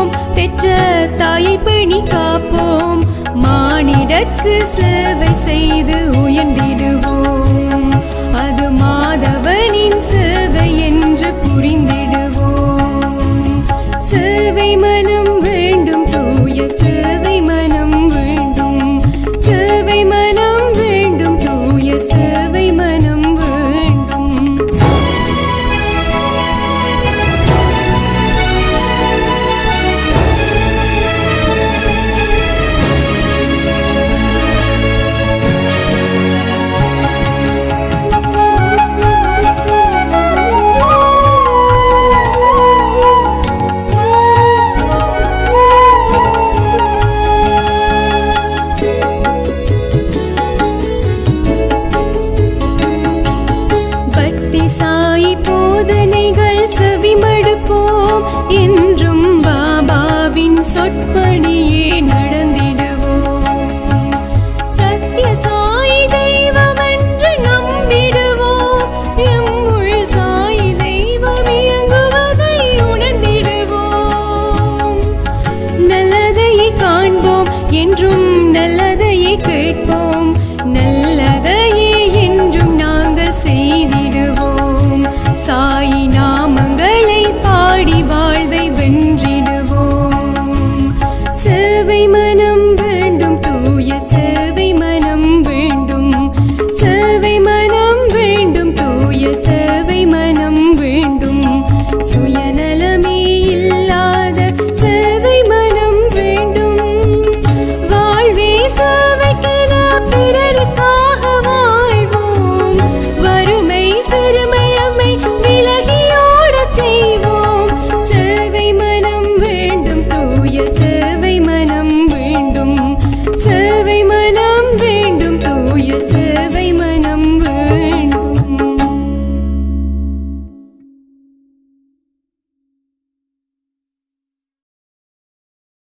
செய்வோம், பெற்ற தாயை பேணி காப்போம், மானிடர்க்கு சேவை செய்து உயர்ந்திடுவோம், அது மாதவனின் சேவை என்று புரிந்திடுவோம். சேவை மனம் வேண்டும், தூய சேவை மனம் வேண்டும், சேவை மனம் வேண்டும், தூய சேவை மனம் வேண்டும். சாயி போதனைகள் செவிமடுப்போம், என்றும் பாபாவின் சொற்படியே நடந்திடுவோம். சத்ய சாயி தெய்வம் என்று நம்பிடுவோம், எம்முள் சாயி தெய்வம் இயங்குவதை உணர்ந்திடுவோம். நல்லதையே காண்போம், என்றும் நல்லதையே கேட்போம்,